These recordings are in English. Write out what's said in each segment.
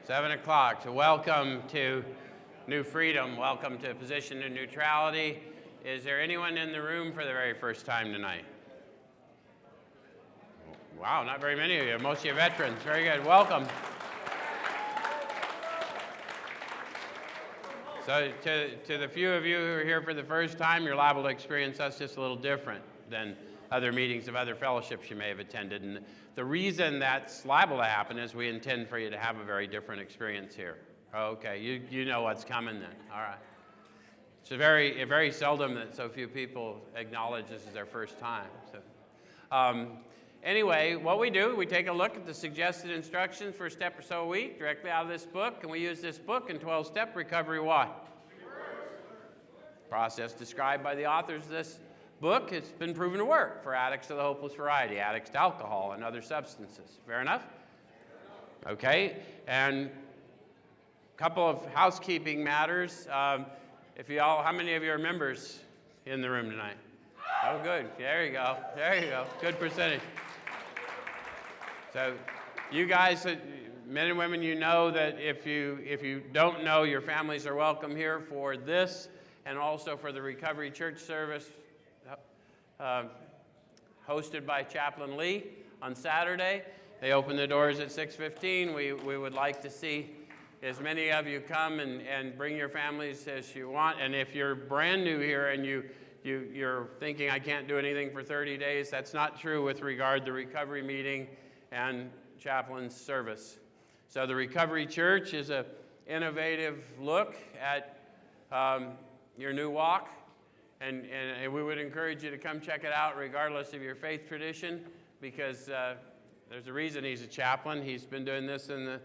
7 o'clock. So welcome to New Freedom. Welcome to Position of Neutrality. Is there anyone in the room for the very first time tonight? Wow, not very many of you. Most of you are veterans. Very good. Welcome. So to the few of you who are here for the first time, you're liable to experience us just a little different than other meetings of other fellowships you may have attended. And the reason that's liable to happen is we intend for you to have a very different experience here. Okay, you know what's coming then. All right. It's very seldom that so few people acknowledge this is their first time. So, anyway, what we do, we take a look at the suggested instructions for a step or so a week directly out of this book, and we use this book in 12-step recovery. Why? Process described by the authors of this book has been proven to work for addicts of the hopeless variety, addicts to alcohol and other substances. Fair enough? Okay, and a couple of housekeeping matters. How many of you are members in the room tonight? Oh, good. There you go. There you go. Good percentage. So you guys, men and women, you know that if you don't know, your families are welcome here for this and also for the Recovery Church service hosted by Chaplain Lee on Saturday. They open the doors at 6:15. We would like to see as many of you come and bring your families as you want. And if you're brand new here and you're thinking, I can't do anything for 30 days, that's not true with regard to recovery meeting and chaplain's service. So the Recovery Church is an innovative look at your new walk. And we would encourage you to come check it out regardless of your faith tradition, because there's a reason he's a chaplain. He's been doing this in the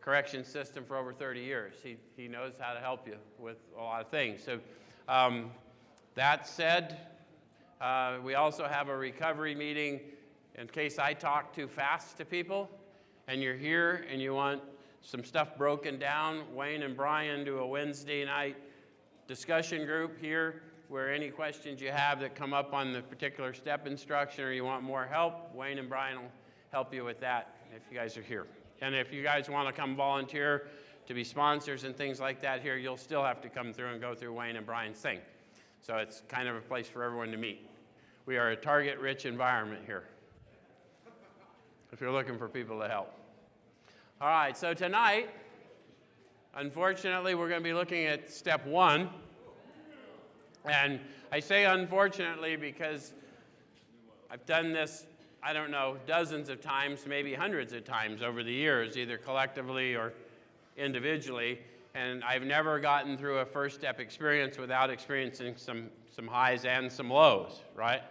correction system for over 30 years. He knows how to help you with a lot of things. So that said, we also have a recovery meeting in case I talk too fast to people and you're here and you want some stuff broken down. Wayne and Brian do a Wednesday night discussion group here where any questions you have that come up on the particular step instruction or you want more help, Wayne and Brian will help you with that if you guys are here. And if you guys want to come volunteer to be sponsors and things like that here, you'll still have to come through and go through Wayne and Brian's thing. So it's kind of a place for everyone to meet. We are a target-rich environment here if you're looking for people to help. All right, so tonight, unfortunately, we're going to be looking at step 1. And I say unfortunately because I've done this, I don't know, dozens of times, maybe hundreds of times over the years, either collectively or individually, and I've never gotten through a first step experience without experiencing some highs and some lows, right?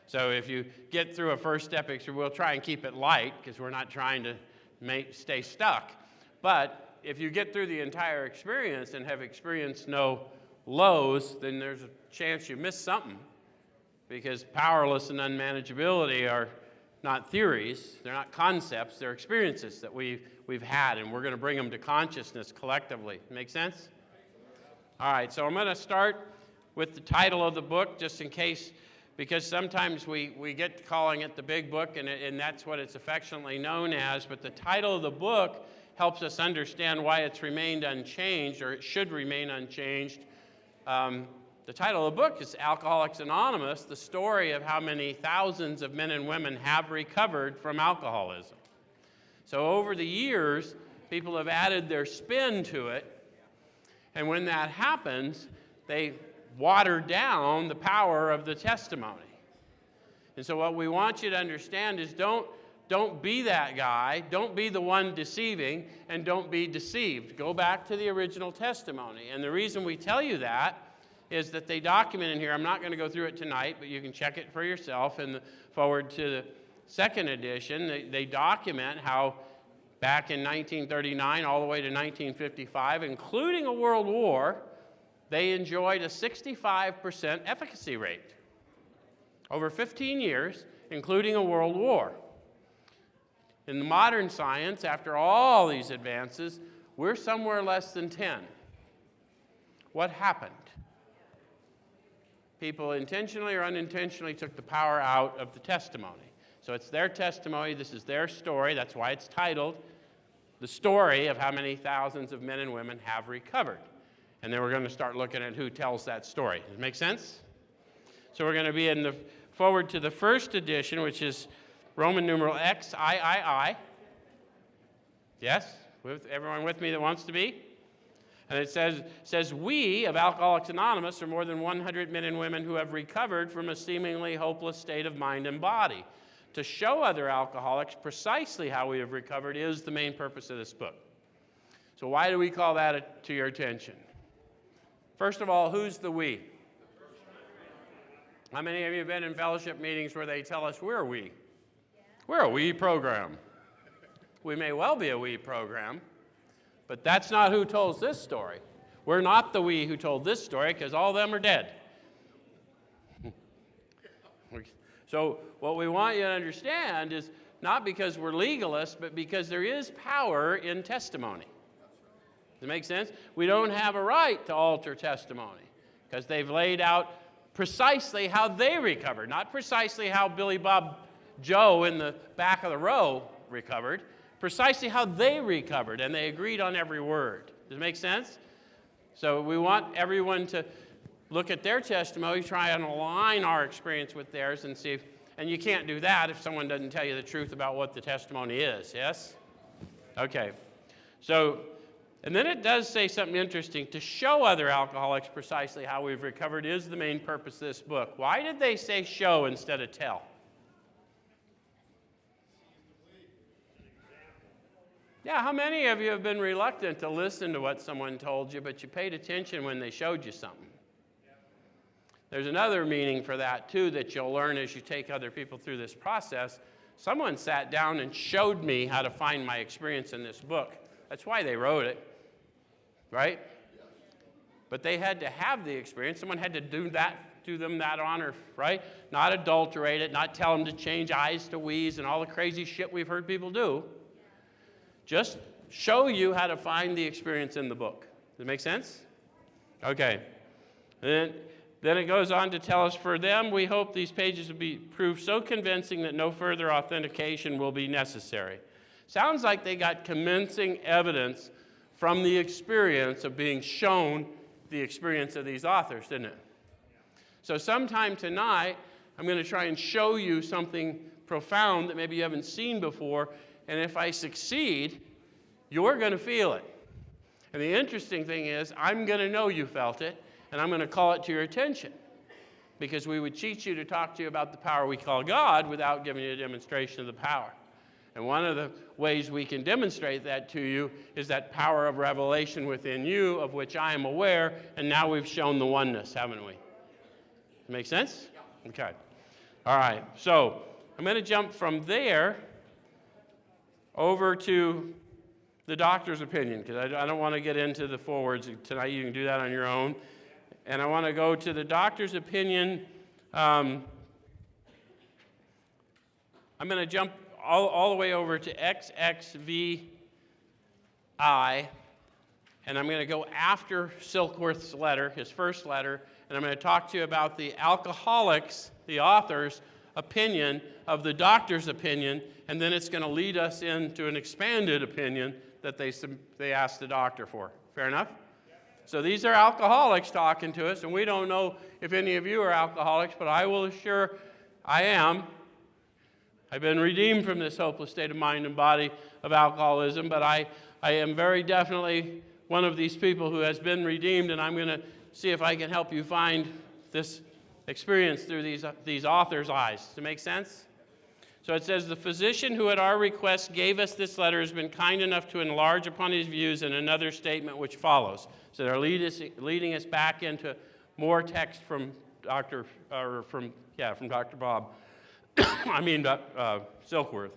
So if you get through a first step experience, we'll try and keep it light because we're not trying to stay stuck. But if you get through the entire experience and have experienced no lows, then there's a chance you missed something, because powerless and unmanageability are not theories, they're not concepts, they're experiences that we've had, and we're going to bring them to consciousness collectively. Make sense? All right, so I'm going to start with the title of the book, just in case, because sometimes we get to calling it the big book, and that's what it's affectionately known as, but the title of the book helps us understand why it's remained unchanged, or it should remain unchanged. The title of the book is Alcoholics Anonymous, the story of how many thousands of men and women have recovered from alcoholism. So over the years, people have added their spin to it, and when that happens, they water down the power of the testimony. And so what we want you to understand is don't be that guy, don't be the one deceiving, and don't be deceived. Go back to the original testimony. And the reason we tell you that is that they document in here, I'm not going to go through it tonight, but you can check it for yourself and forward to the second edition. They document how back in 1939 all the way to 1955, including a world war, they enjoyed a 65% efficacy rate. Over 15 years, including a world war. In the modern science, after all these advances, we're somewhere less than 10. What happened? People intentionally or unintentionally took the power out of the testimony. So it's their testimony, this is their story, that's why it's titled the story of how many thousands of men and women have recovered. And then we're going to start looking at who tells that story. Does it make sense? So we're going to be forward to the first edition, which is Roman numeral XIII. Yes? Everyone with me that wants to be? And it says, we of Alcoholics Anonymous are more than 100 men and women who have recovered from a seemingly hopeless state of mind and body. To show other alcoholics precisely how we have recovered is the main purpose of this book. So why do we call that to your attention? First of all, who's the we? How many of you have been in fellowship meetings where they tell us we're we? We're a we program. We may well be a we program, but that's not who tells this story. We're not the we who told this story because all of them are dead. So what we want you to understand is not because we're legalists, but because there is power in testimony. Does it make sense? We don't have a right to alter testimony because they've laid out precisely how they recovered, not precisely how Billy Bob Joe in the back of the row recovered, precisely how they recovered, and they agreed on every word. Does it make sense? So we want everyone to look at their testimony, try and align our experience with theirs and see if, and you can't do that if someone doesn't tell you the truth about what the testimony is, yes? Okay. So, and then it does say something interesting. To show other alcoholics precisely how we've recovered is the main purpose of this book. Why did they say show instead of tell? Yeah, how many of you have been reluctant to listen to what someone told you, but you paid attention when they showed you something? There's another meaning for that, too, that you'll learn as you take other people through this process. Someone sat down and showed me how to find my experience in this book. That's why they wrote it, right? But they had to have the experience. Someone had to do them that honor, right? Not adulterate it, not tell them to change I's to we's and all the crazy shit we've heard people do. Just show you how to find the experience in the book. Does it make sense? Okay. And then it goes on to tell us, for them, we hope these pages will be proved so convincing that no further authentication will be necessary. Sounds like they got convincing evidence from the experience of being shown the experience of these authors, didn't it? So sometime tonight, I'm going to try and show you something profound that maybe you haven't seen before, and if I succeed, you're going to feel it. And the interesting thing is, I'm going to know you felt it, and I'm going to call it to your attention, because we would teach you to talk to you about the power we call God without giving you a demonstration of the power. And one of the ways we can demonstrate that to you is that power of revelation within you, of which I am aware, and now we've shown the oneness, haven't we? Make sense? Okay. All right. So I'm going to jump from there over to the doctor's opinion, because I don't want to get into the forwards tonight. You can do that on your own. And I want to go to the doctor's opinion. I'm going to jump all the way over to XXVI, and I'm going to go after Silkworth's letter, his first letter, and I'm going to talk to you about the alcoholics, the author's opinion of the doctor's opinion, and then it's going to lead us into an expanded opinion that they asked the doctor for. Fair enough? So these are alcoholics talking to us, and we don't know if any of you are alcoholics, but I will assure I am. I've been redeemed from this hopeless state of mind and body of alcoholism, but I am very definitely one of these people who has been redeemed, and I'm going to see if I can help you find this experience through these authors' eyes. Does it make sense? So it says, the physician who at our request gave us this letter has been kind enough to enlarge upon his views in another statement which follows. So they're leading us back into more text from Dr. Bob. I mean, Silkworth.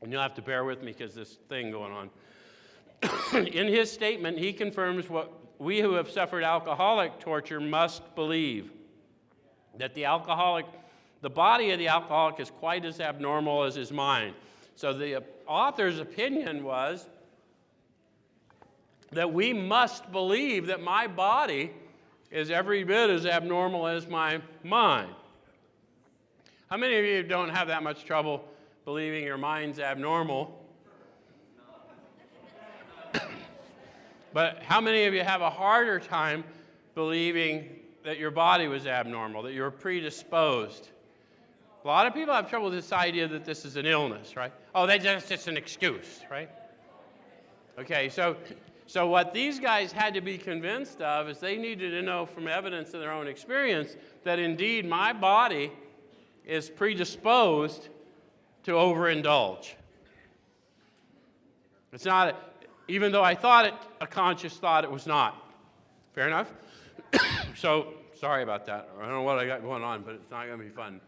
And you'll have to bear with me because this thing going on. In his statement, he confirms what we who have suffered alcoholic torture must believe, that the body of the alcoholic is quite as abnormal as his mind. So the author's opinion was that we must believe that my body is every bit as abnormal as my mind. How many of you don't have that much trouble believing your mind's abnormal? But how many of you have a harder time believing that your body was abnormal, that you were predisposed? A lot of people have trouble with this idea that this is an illness, right? Oh, that's just an excuse, right? Okay, so what these guys had to be convinced of is they needed to know from evidence of their own experience that indeed my body is predisposed to overindulge. It's not, even though I thought it, a conscious thought, it was not. Fair enough? So, sorry about that. I don't know what I got going on, but it's not going to be fun.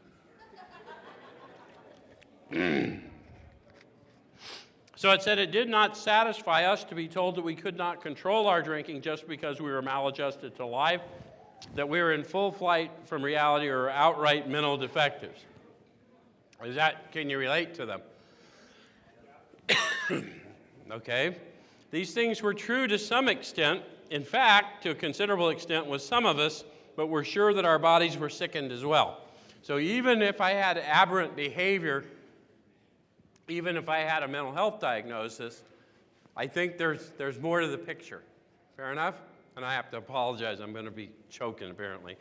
So it said it did not satisfy us to be told that we could not control our drinking just because we were maladjusted to life, that we were in full flight from reality or outright mental defectives. Can you relate to them? Okay. These things were true to some extent. In fact, to a considerable extent with some of us, but we're sure that our bodies were sickened as well. So even if I had aberrant behavior, even if I had a mental health diagnosis, I think there's more to the picture. Fair enough? And I have to apologize. I'm going to be choking, apparently.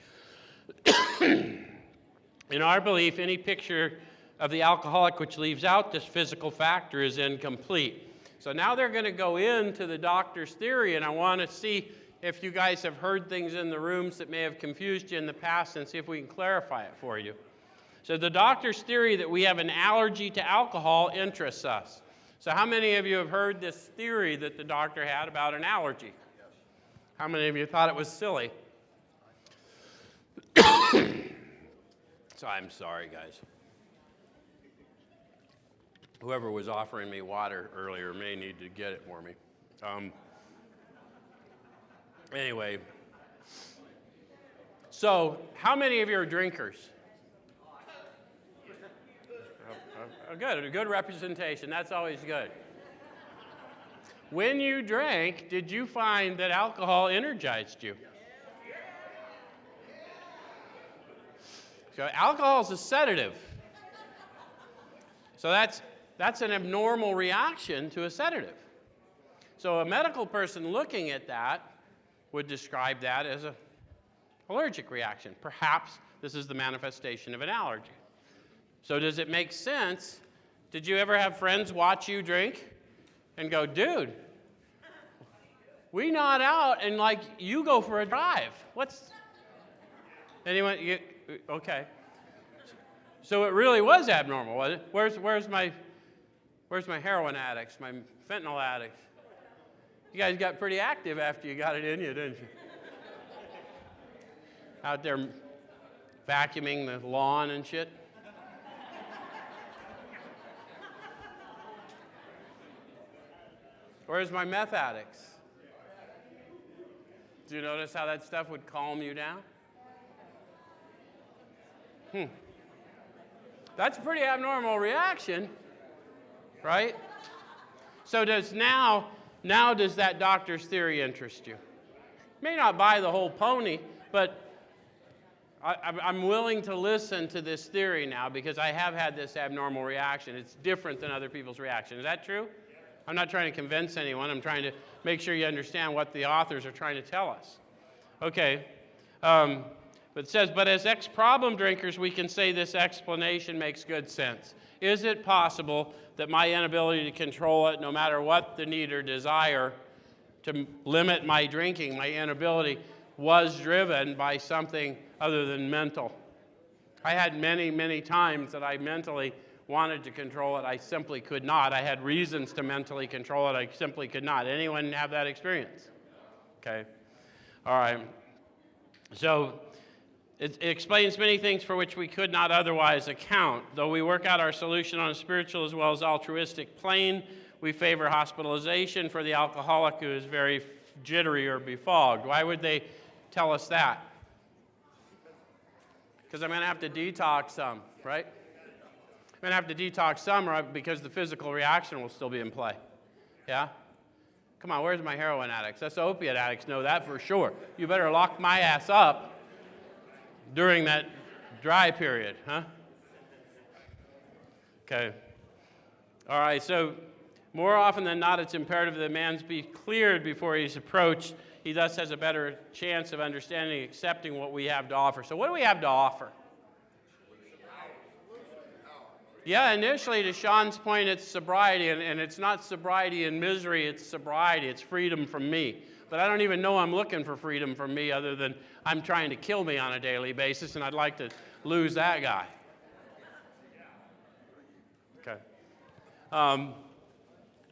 In our belief, any picture of the alcoholic which leaves out this physical factor is incomplete. So now they're going to go into the doctor's theory, and I want to see if you guys have heard things in the rooms that may have confused you in the past and see if we can clarify it for you. So the doctor's theory that we have an allergy to alcohol interests us. So how many of you have heard this theory that the doctor had about an allergy? How many of you thought it was silly? So I'm sorry, guys. Whoever was offering me water earlier may need to get it for me. Anyway, so how many of you are drinkers? Good, a good representation. That's always good. When you drank, did you find that alcohol energized you? So alcohol is a sedative. So that's an abnormal reaction to a sedative. So a medical person looking at that would describe that as an allergic reaction. Perhaps this is the manifestation of an allergy. So does it make sense? Did you ever have friends watch you drink and go, dude, we not out and like you go for a drive? Anyone? Okay. So it really was abnormal, was it? Where's my heroin addicts, my fentanyl addicts? You guys got pretty active after you got it in you, didn't you? Out there vacuuming the lawn and shit. Where's my meth addicts? Do you notice how that stuff would calm you down? That's a pretty abnormal reaction, right? So does that doctor's theory interest you? May not buy the whole pony, but I'm willing to listen to this theory now because I have had this abnormal reaction. It's different than other people's reaction. Is that true? I'm not trying to convince anyone. I'm trying to make sure you understand what the authors are trying to tell us. Okay. But it says, but as ex-problem drinkers, we can say this explanation makes good sense. Is it possible that my inability to control it, no matter what the need or desire to limit my drinking, my inability, was driven by something other than mental? I had many, many times that I mentally wanted to control it. I simply could not. I had reasons to mentally control it. I simply could not. Anyone have that experience? Okay. All right. So it explains many things for which we could not otherwise account. Though we work out our solution on a spiritual as well as altruistic plane, we favor hospitalization for the alcoholic who is very jittery or befogged. Why would they tell us that? Because I'm going to have to detox some, right? I'm going to have to detox some because the physical reaction will still be in play. Yeah? Come on, where's my heroin addicts? Us opiate addicts know that for sure. You better lock my ass up during that dry period, huh? Okay. All right, so More often than not, it's imperative that a man be cleared before he's approached. He thus has a better chance of understanding and accepting what we have to offer. So what do we have to offer? Yeah, initially, to Sean's point, it's sobriety, and it's not sobriety and misery, it's sobriety, it's freedom from me. But I don't even know I'm looking for freedom from me other than I'm trying to kill me on a daily basis, and I'd like to lose that guy. Okay. I'm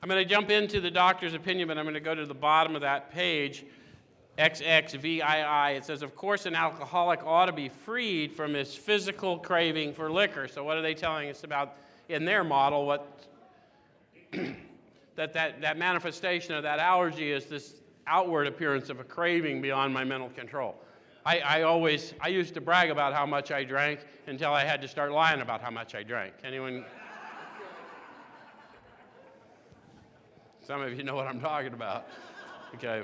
going to jump into the doctor's opinion, but I'm going to go to the bottom of that page, XXVII. It says, of course, an alcoholic ought to be freed from his physical craving for liquor. So what are they telling us about in their model? What that manifestation of that allergy is this outward appearance of a craving beyond my mental control. I used to brag about how much I drank until I had to start lying about how much I drank. Anyone? Some of you know what I'm talking about. Okay.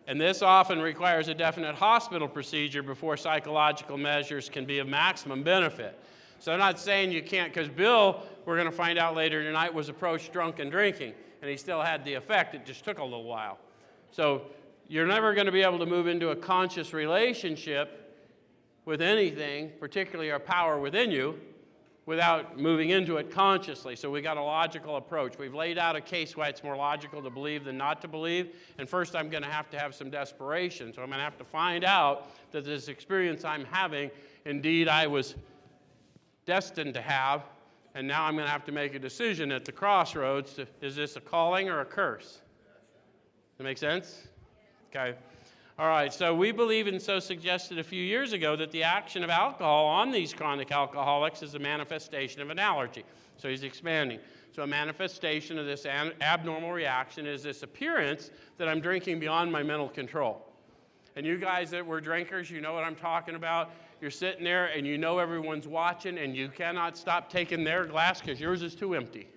And this often requires a definite hospital procedure before psychological measures can be of maximum benefit. So I'm not saying you can't, because Bill, we're going to find out later tonight, was approached drunk and drinking, and he still had the effect. It just took a little while. So you're never going to be able to move into a conscious relationship with anything, particularly our power within you, without moving into it consciously. So we got a logical approach. We've laid out a case why it's more logical to believe than not to believe. And first I'm going to have some desperation. So I'm going to have to find out that this experience I'm having, indeed I was destined to have. And now I'm going to have to make a decision at the crossroads. Is this a calling or a curse? Does that make sense? Okay. All right, so we believe, and so suggested a few years ago, that the action of alcohol on these chronic alcoholics is a manifestation of an allergy. So he's expanding. So a manifestation of this abnormal reaction is this appearance that I'm drinking beyond my mental control. And you guys that were drinkers, you know what I'm talking about. You're sitting there and you know everyone's watching and you cannot stop taking their glass because yours is too empty.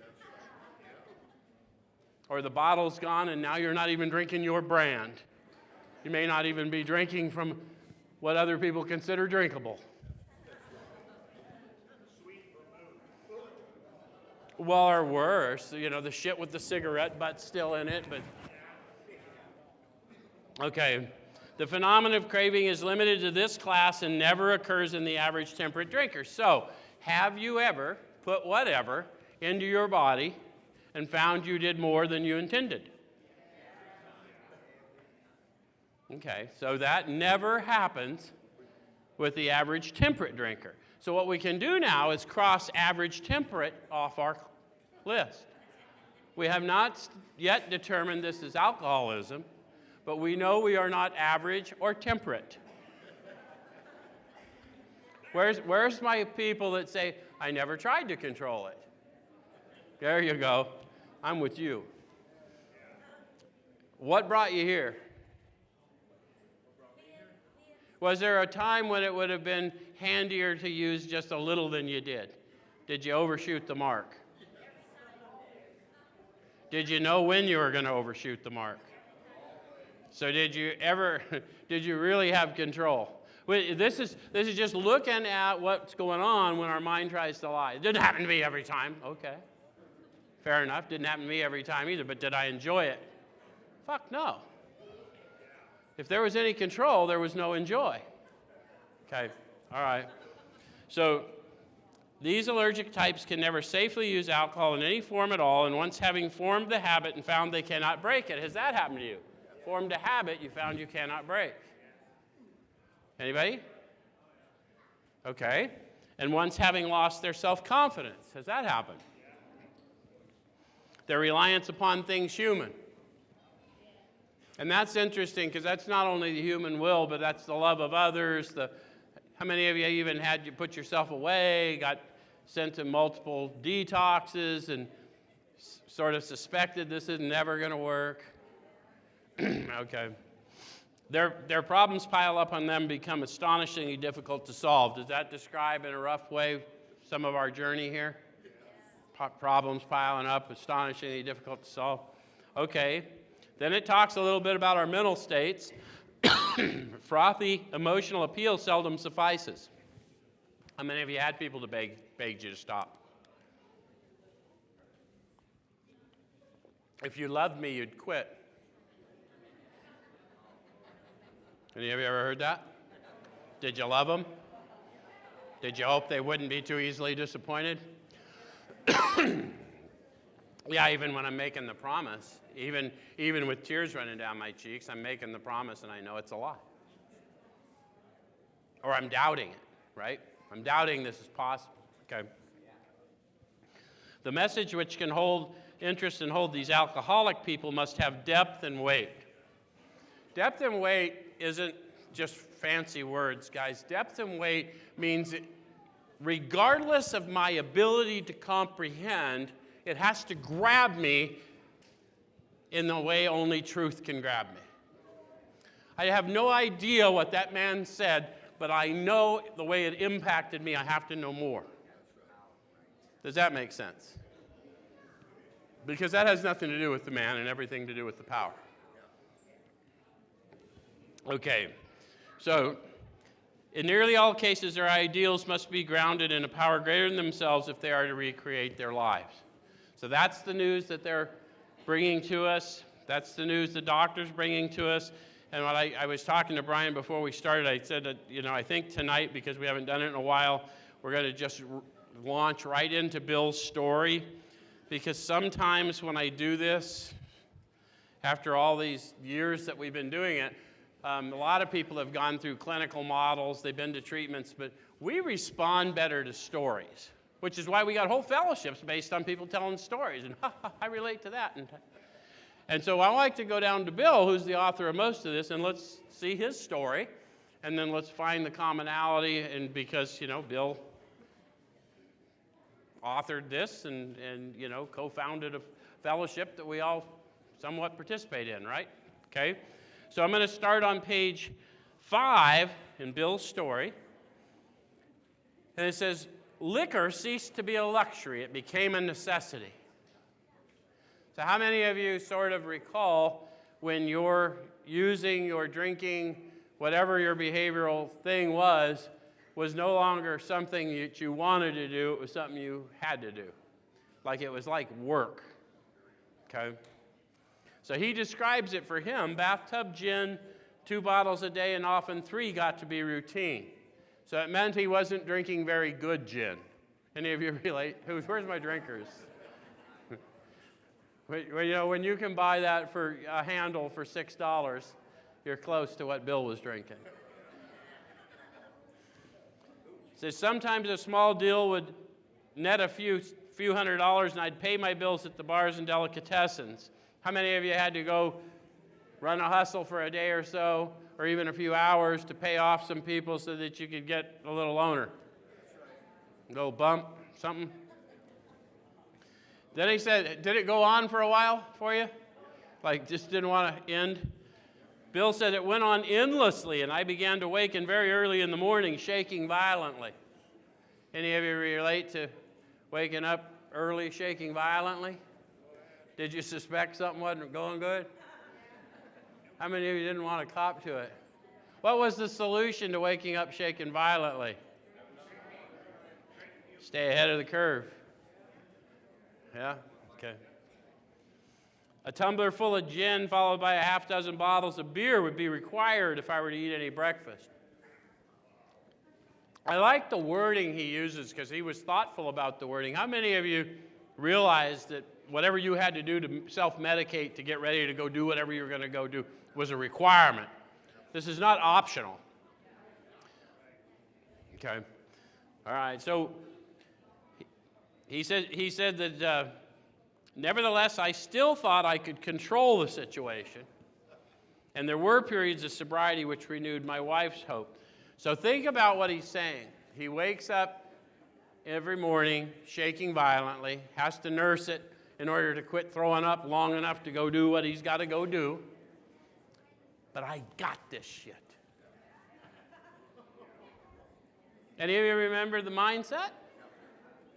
Or the bottle's gone and now you're not even drinking your brand. You may not even be drinking from what other people consider drinkable. Well, or worse, you know, the shit with the cigarette butt still in it, but... Okay, the phenomenon of craving is limited to this class and never occurs in the average temperate drinker. So, have you ever put whatever into your body and found you did more than you intended? Okay, so that never happens with the average temperate drinker. So what we can do now is cross average temperate off our list. We have not yet determined this is alcoholism, but we know we are not average or temperate. Where's my people that say, I never tried to control it? There you go. I'm with you. What brought you here? Was there a time when it would have been handier to use just a little than you did? Did you overshoot the mark? Did you know when you were going to overshoot the mark? So did you really have control? This is just looking at what's going on when our mind tries to lie. It didn't happen to me every time. Okay. Fair enough. Didn't happen to me every time either, but did I enjoy it? Fuck no. If there was any control, there was no enjoy. Okay, all right. So these allergic types can never safely use alcohol in any form at all, and once having formed the habit and found they cannot break it. Has that happened to you? Formed a habit you found you cannot break. Anybody? Okay. And once having lost their self-confidence. Has that happened? Their reliance upon things human. And that's interesting because that's not only the human will, but that's the love of others. How many of you even had you put yourself away, got sent to multiple detoxes, and sort of suspected this is never going to work? Okay. Their problems pile up on them, become astonishingly difficult to solve. Does that describe in a rough way some of our journey here? Problems piling up, astonishingly difficult to solve. Okay. Then it talks a little bit about our mental states. Frothy emotional appeal seldom suffices. How many of you had people to beg you to stop? if you loved me, you'd quit. Any of you ever heard that? Did you love them? Did you hope they wouldn't be too easily disappointed? Yeah, even when I'm making the promise, even with tears running down my cheeks, I'm making the promise and I know it's a lie. Or I'm doubting it, right? I'm doubting this is possible, okay? The message which can hold interest and hold these alcoholic people must have depth and weight. Depth and weight isn't just fancy words, guys. Depth and weight means that regardless of my ability to comprehend, it has to grab me in the way only truth can grab me. I have no idea what that man said, but I know the way it impacted me. I have to know more. Does that make sense? Because that has nothing to do with the man and everything to do with the power. Okay, so in nearly all cases, their ideals must be grounded in a power greater than themselves if they are to recreate their lives. So that's the news that they're bringing to us. That's the news the doctor's bringing to us. And when I was talking to Brian before we started, I said that, I think tonight, because we haven't done it in a while, we're going to just launch right into Bill's story. Because sometimes when I do this, after all these years that we've been doing it, a lot of people have gone through clinical models, they've been to treatments, but we respond better to stories, which is why we got whole fellowships based on people telling stories, and I relate to that. And so I like to go down to Bill, who's the author of most of this, and let's see his story, and then let's find the commonality, and because, Bill authored this and co-founded a fellowship that we all somewhat participate in, right? Okay? So I'm going to start on page 5 in Bill's story. And it says, liquor ceased to be a luxury. It became a necessity. So how many of you sort of recall when you're using or drinking, whatever your behavioral thing was no longer something that you wanted to do, it was something you had to do. Like it was like work. Okay? So he describes it for him, bathtub gin, 2 bottles a day, and often 3 got to be routine. So it meant he wasn't drinking very good gin. Any of you relate? Where's my drinkers? When you can buy that for a handle for $6, you're close to what Bill was drinking. So sometimes a small deal would net a few $100s, and I'd pay my bills at the bars and delicatessens. How many of you had to go run a hustle for a day or so, or even a few hours to pay off some people so that you could get a little loaner? Go bump, something? Then he said, did it go on for a while for you? Like just didn't want to end? Bill said it went on endlessly, and I began to waken very early in the morning, shaking violently. Any of you relate to waking up early, shaking violently? Did you suspect something wasn't going good? How many of you didn't want to cop to it? What was the solution to waking up shaking violently? Stay ahead of the curve. Yeah? Okay. A tumbler full of gin followed by a half dozen bottles of beer would be required if I were to eat any breakfast. I like the wording he uses because he was thoughtful about the wording. How many of you realized that whatever you had to do to self-medicate to get ready to go do whatever you were going to go do was a requirement? This is not optional. Okay. All right. So he said that nevertheless, I still thought I could control the situation. And there were periods of sobriety which renewed my wife's hope. So think about what he's saying. He wakes up every morning shaking violently, has to nurse it in order to quit throwing up long enough to go do what he's got to go do. But I got this shit. Any of you remember the mindset?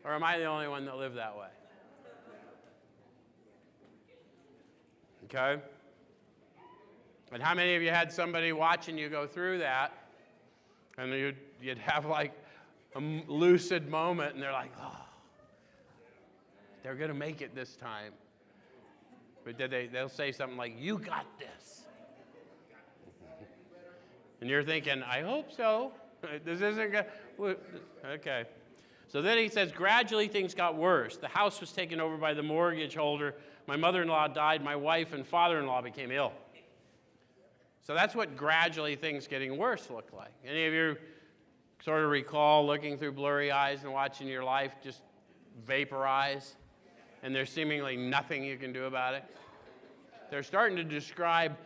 Or am I the only one that lived that way? Okay? And how many of you had somebody watching you go through that, and you'd have like a lucid moment, and they're like, oh, they're going to make it this time. But they'll say something like, "You got this." And you're thinking, "I hope so." This isn't good. Okay. So then he says, gradually things got worse. The house was taken over by the mortgage holder. My mother-in-law died. My wife and father-in-law became ill. So that's what gradually things getting worse look like. Any of you sort of recall looking through blurry eyes and watching your life just vaporize, and there's seemingly nothing you can do about it? They're starting to describe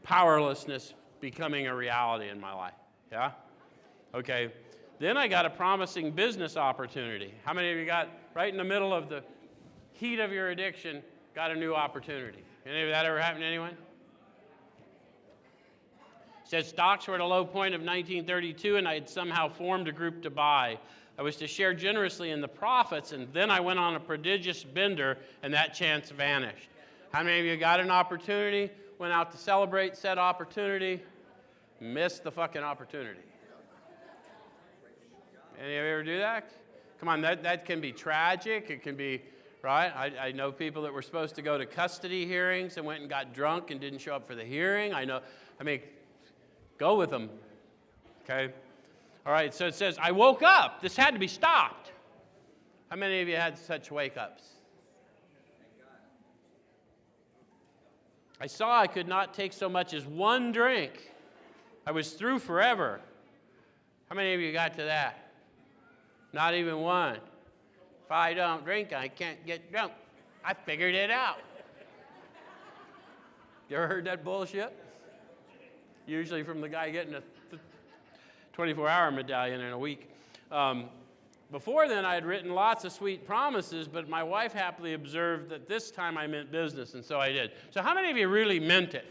powerlessness becoming a reality in my life. Yeah? Okay. Then I got a promising business opportunity. How many of you got, right in the middle of the heat of your addiction, got a new opportunity? Any of that ever happened to anyone? It says stocks were at a low point of 1932, and I had somehow formed a group to buy. I was to share generously in the profits, and then I went on a prodigious bender, and that chance vanished. How many of you got an opportunity, went out to celebrate said opportunity, missed the fucking opportunity? Any of you ever do that? Come on, that can be tragic. It can be, right? I know people that were supposed to go to custody hearings and went and got drunk and didn't show up for the hearing. Go with them, okay? All right, so it says, I woke up. This had to be stopped. How many of you had such wake-ups? I saw I could not take so much as one drink. I was through forever. How many of you got to that? Not even one. If I don't drink, I can't get drunk. I figured it out. You ever heard that bullshit? Usually from the guy getting a 24-hour medallion in a week. Before then, I had written lots of sweet promises, but my wife happily observed that this time I meant business, and so I did. So how many of you really meant it?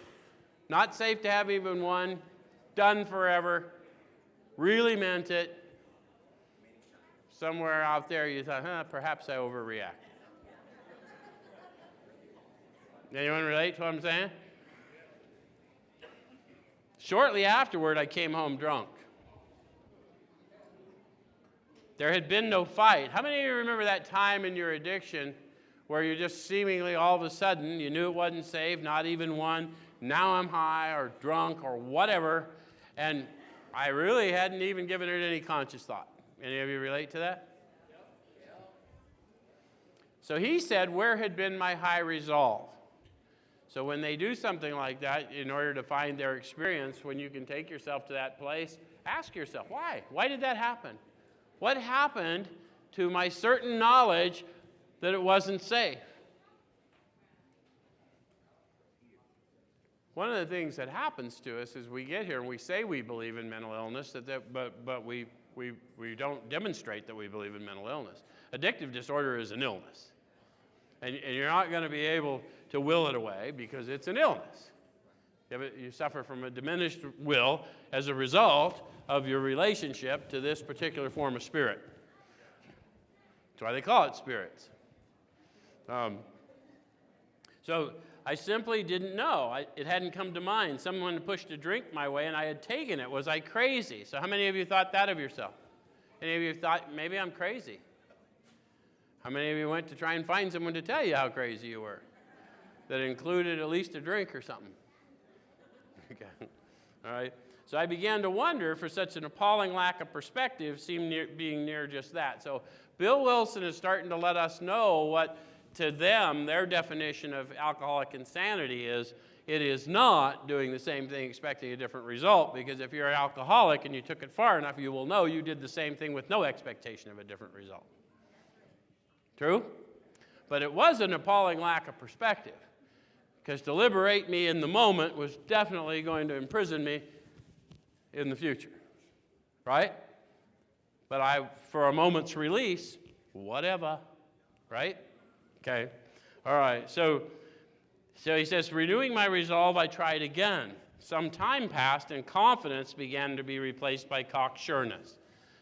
Not safe to have even one, done forever, really meant it. Somewhere out there you thought, perhaps I overreacted. Anyone relate to what I'm saying? Shortly afterward, I came home drunk. There had been no fight. How many of you remember that time in your addiction where you just seemingly all of a sudden, you knew it wasn't safe, not even one, now I'm high or drunk or whatever, and I really hadn't even given it any conscious thought. Any of you relate to that? So he said, where had been my high resolve? So when they do something like that, in order to find their experience, when you can take yourself to that place, ask yourself, why? Why did that happen? What happened to my certain knowledge that it wasn't safe? One of the things that happens to us is we get here and we say we believe in mental illness, but we don't demonstrate that we believe in mental illness. Addictive disorder is an illness. And you're not going to be able to will it away because it's an illness. You suffer from a diminished will as a result of your relationship to this particular form of spirit. That's why they call it spirits. So I simply didn't know. It hadn't come to mind. Someone pushed a drink my way and I had taken it. Was I crazy? So how many of you thought that of yourself? Any of you thought, maybe I'm crazy? How many of you went to try and find someone to tell you how crazy you were? That included at least a drink or something. Okay. All right. So I began to wonder, for such an appalling lack of perspective seemed being near just that. So Bill Wilson is starting to let us know what, to them, their definition of alcoholic insanity is. It is not doing the same thing expecting a different result, because if you're an alcoholic and you took it far enough, you will know you did the same thing with no expectation of a different result. True? But it was an appalling lack of perspective, because to liberate me in the moment was definitely going to imprison me in the future, right? But for a moment's release, whatever, right? Okay, all right, so he says, renewing my resolve, I tried again. Some time passed, and confidence began to be replaced by cocksureness.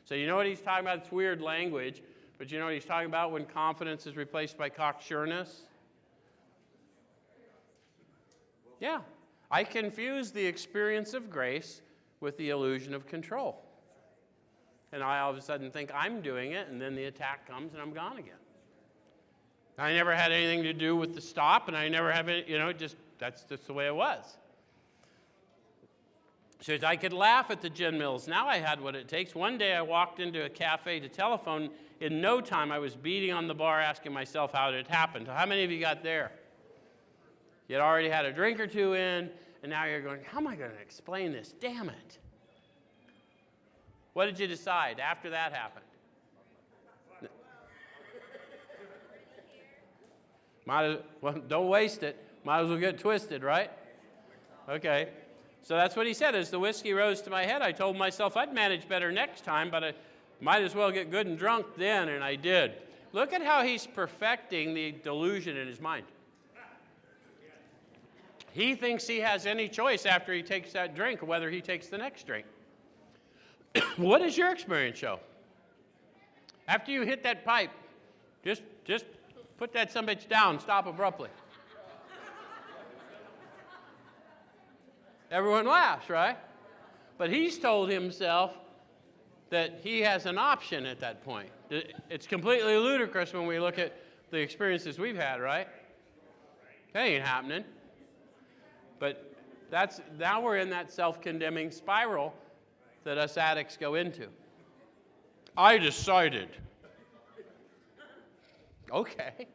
So you know what he's talking about? It's weird language, but you know what he's talking about when confidence is replaced by cocksureness? Yeah, I confuse the experience of grace with the illusion of control. And I all of a sudden think I'm doing it, and then the attack comes and I'm gone again. I never had anything to do with the stop, and I never have any, that's just the way it was. She says, I could laugh at the gin mills. Now I had what it takes. One day I walked into a cafe to telephone. In no time, I was beating on the bar asking myself how it had happened. So how many of you got there? You'd already had a drink or two in, and now you're going, how am I going to explain this? Damn it. What did you decide after that happened? Well, don't waste it. Might as well get twisted, right? Okay. So that's what he said. As the whiskey rose to my head, I told myself I'd manage better next time, but I might as well get good and drunk then, and I did. Look at how he's perfecting the delusion in his mind. He thinks he has any choice after he takes that drink, whether he takes the next drink. What does your experience show? After you hit that pipe, just put that sumbitch down, stop abruptly. Everyone laughs, right? But he's told himself that he has an option at that point. It's completely ludicrous when we look at the experiences we've had, right? That ain't happening. But now we're in that self-condemning spiral that us addicts go into. I decided. Okay.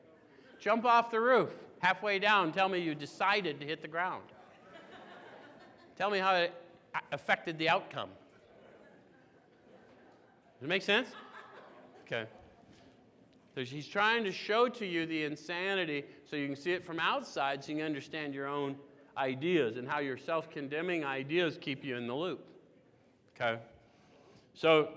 Jump off the roof. Halfway down, tell me you decided to hit the ground. Tell me how it affected the outcome. Does it make sense? Okay. So he's trying to show to you the insanity so you can see it from outside so you can understand your own ideas and how your self-condemning ideas keep you in the loop. Okay? So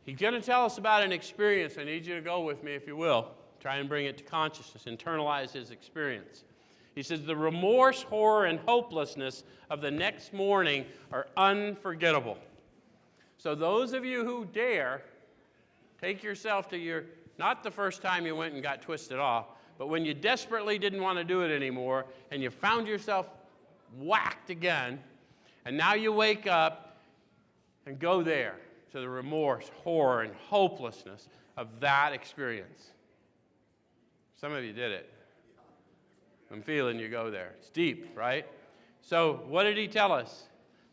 he's going to tell us about an experience. I need you to go with me, if you will. Try and bring it to consciousness, internalize his experience. He says, the remorse, horror, and hopelessness of the next morning are unforgettable. So those of you who dare, take yourself to not the first time you went and got twisted off, but when you desperately didn't want to do it anymore, and you found yourself whacked again, and now you wake up and go there to the remorse, horror, and hopelessness of that experience. Some of you did it. I'm feeling you go there. It's deep, right? So what did he tell us?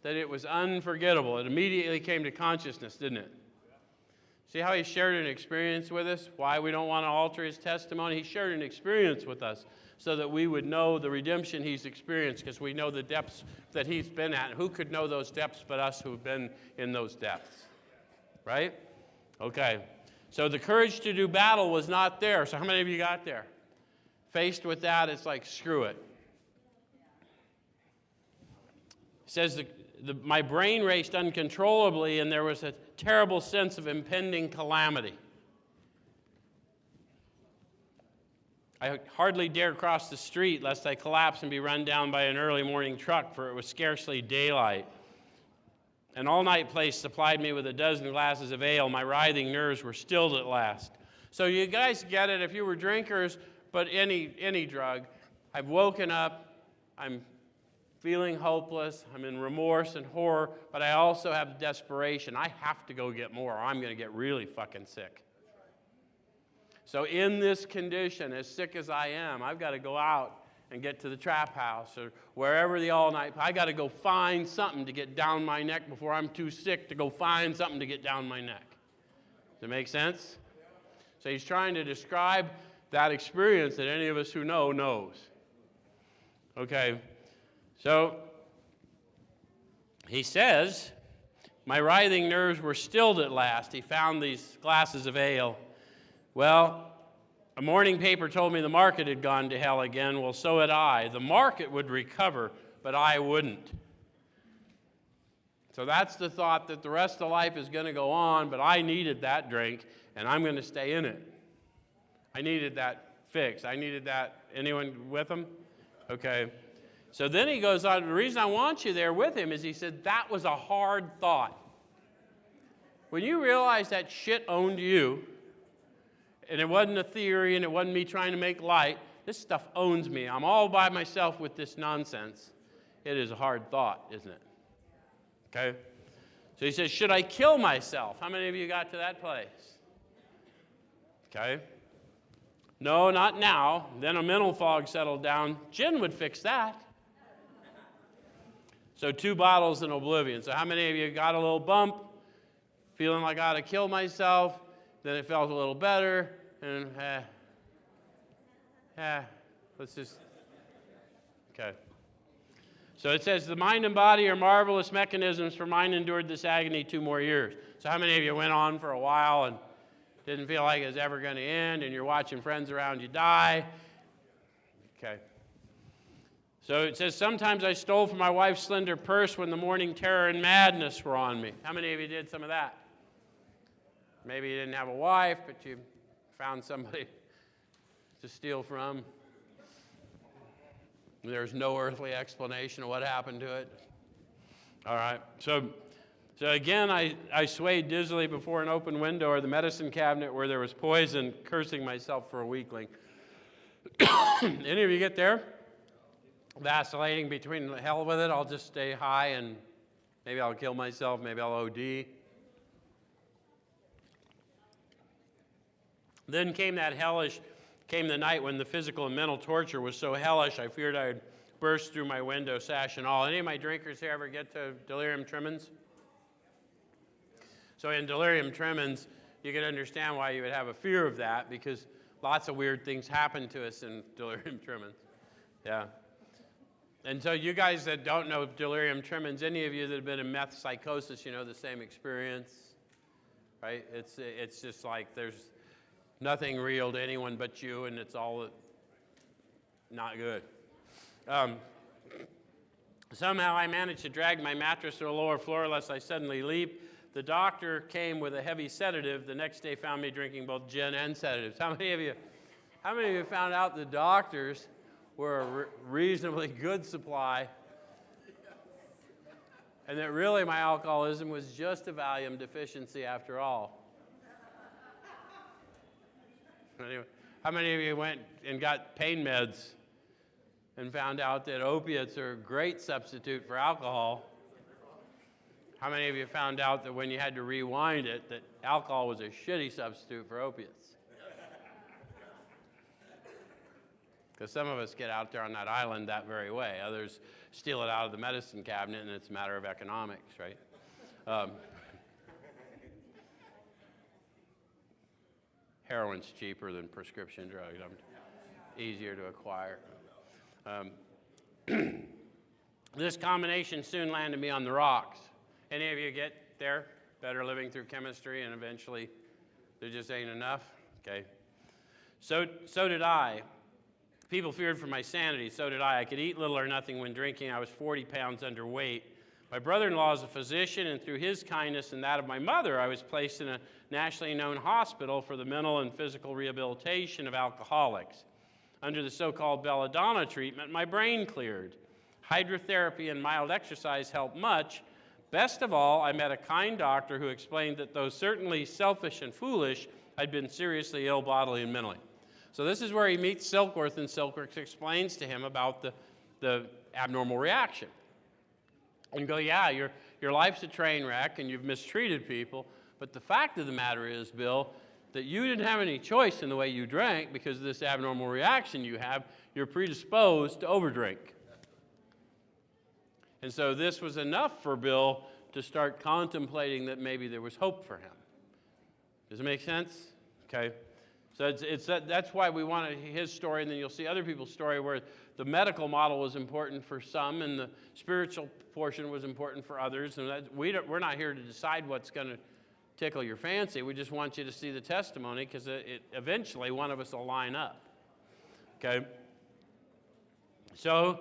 That it was unforgettable. It immediately came to consciousness, didn't it? See how he shared an experience with us? Why we don't want to alter his testimony? He shared an experience with us so that we would know the redemption he's experienced, because we know the depths that he's been at. Who could know those depths but us who've been in those depths? Right? Okay. So the courage to do battle was not there. So how many of you got there? Faced with that, it's like, screw it. It says, my brain raced uncontrollably, and there was a terrible sense of impending calamity. I hardly dared cross the street lest I collapse and be run down by an early morning truck, for it was scarcely daylight. An all-night place supplied me with a dozen glasses of ale. My writhing nerves were stilled at last. So you guys get it if you were drinkers, but any drug. I've woken up, I'm feeling hopeless, I'm in remorse and horror, but I also have desperation. I have to go get more, or I'm going to get really fucking sick. So in this condition, as sick as I am, I've got to go out and get to the trap house or wherever the all-night, I got to go find something to get down my neck before I'm too sick to go find something to get down my neck. Does it make sense? So he's trying to describe that experience that any of us who know knows. Okay, so he says, my writhing nerves were stilled at last. He found these glasses of ale. Well, a morning paper told me the market had gone to hell again. Well, so had I. The market would recover, but I wouldn't. So that's the thought, that the rest of life is going to go on, but I needed that drink, and I'm going to stay in it. I needed that fix. I needed that. Anyone with him? Okay. So then he goes on, the reason I want you there with him is he said, that was a hard thought. When you realize that shit owned you, and it wasn't a theory, and it wasn't me trying to make light, this stuff owns me. I'm all by myself with this nonsense. It is a hard thought, isn't it? Okay? So he says, should I kill myself? How many of you got to that place? Okay? No, not now. Then a mental fog settled down. Gin would fix that. So 2 bottles in oblivion. So how many of you got a little bump, feeling like I ought to kill myself, then it felt a little better, and let's just, okay. So it says, the mind and body are marvelous mechanisms, for mine endured this agony 2 more years. So how many of you went on for a while and didn't feel like it was ever going to end, and you're watching friends around you die? Okay. So it says, sometimes I stole from my wife's slender purse when the morning terror and madness were on me. How many of you did some of that? Maybe you didn't have a wife, but you found somebody to steal from. There's no earthly explanation of what happened to it. All right. So again, I swayed dizzily before an open window or the medicine cabinet where there was poison, cursing myself for a weakling. Any of you get there? Vacillating between the hell with it, I'll just stay high and maybe I'll kill myself, maybe I'll OD. Then came the night when the physical and mental torture was so hellish I feared I would burst through my window, sash and all. Any of my drinkers here ever get to delirium tremens? So in delirium tremens, you can understand why you would have a fear of that, because lots of weird things happen to us in delirium tremens. Yeah. And so you guys that don't know delirium tremens, any of you that have been in meth psychosis, you know the same experience, right? It's just like there's nothing real to anyone but you, and it's all not good. Somehow I managed to drag my mattress to the lower floor lest I suddenly leap. The doctor came with a heavy sedative. The next day found me drinking both gin and sedatives. How many of you found out the doctors were a reasonably good supply, and that really my alcoholism was just a Valium deficiency after all? Anyway, how many of you went and got pain meds and found out that opiates are a great substitute for alcohol? How many of you found out that when you had to rewind it, that alcohol was a shitty substitute for opiates? Because some of us get out there on that island that very way. Others steal it out of the medicine cabinet, and it's a matter of economics, right? Heroin's cheaper than prescription drugs. Easier to acquire. This combination soon landed me on the rocks. Any of you get there? Better living through chemistry, and eventually there just ain't enough? Okay. So did I. People feared for my sanity. So did I. I could eat little or nothing when drinking. I was 40 pounds underweight. My brother-in-law is a physician, and through his kindness and that of my mother, I was placed in a nationally known hospital for the mental and physical rehabilitation of alcoholics. Under the so-called belladonna treatment, my brain cleared. Hydrotherapy and mild exercise helped much. Best of all, I met a kind doctor who explained that though certainly selfish and foolish, I'd been seriously ill bodily and mentally. So this is where he meets Silkworth, and Silkworth explains to him about the abnormal reaction. And you go, yeah, your life's a train wreck and you've mistreated people, but the fact of the matter is, Bill, that you didn't have any choice in the way you drank because of this abnormal reaction you have. You're predisposed to overdrink. And so this was enough for Bill to start contemplating that maybe there was hope for him. Does it make sense? Okay. So that's why we wanted his story, and then you'll see other people's story where the medical model was important for some and the spiritual portion was important for others. And we're not here to decide what's going to tickle your fancy. We just want you to see the testimony, because eventually one of us will line up. Okay? So,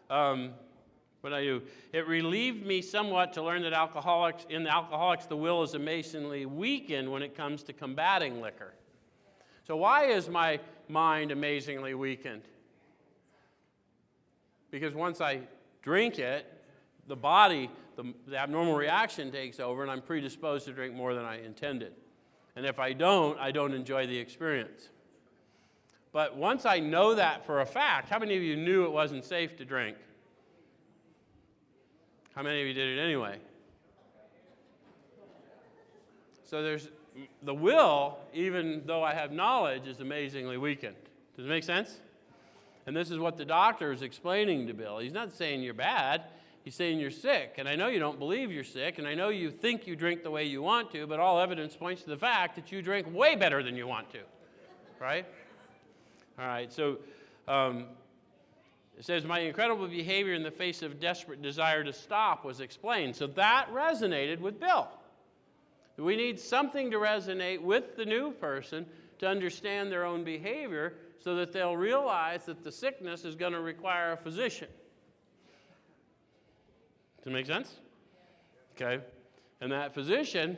what I do? It relieved me somewhat to learn that in the alcoholics, the will is amazingly weakened when it comes to combating liquor. So why is my mind amazingly weakened? Because once I drink it, the body, the abnormal reaction takes over, and I'm predisposed to drink more than I intended. And if I don't enjoy the experience. But once I know that for a fact, how many of you knew it wasn't safe to drink? How many of you did it anyway? So the will, even though I have knowledge, is amazingly weakened. Does it make sense? And this is what the doctor is explaining to Bill. He's not saying you're bad. He's saying you're sick. And I know you don't believe you're sick, and I know you think you drink the way you want to, but all evidence points to the fact that you drink way better than you want to. Right? All right, so it says, my incredible behavior in the face of desperate desire to stop was explained. So that resonated with Bill. We need something to resonate with the new person to understand their own behavior so that they'll realize that the sickness is going to require a physician. Does it make sense? Okay. And that physician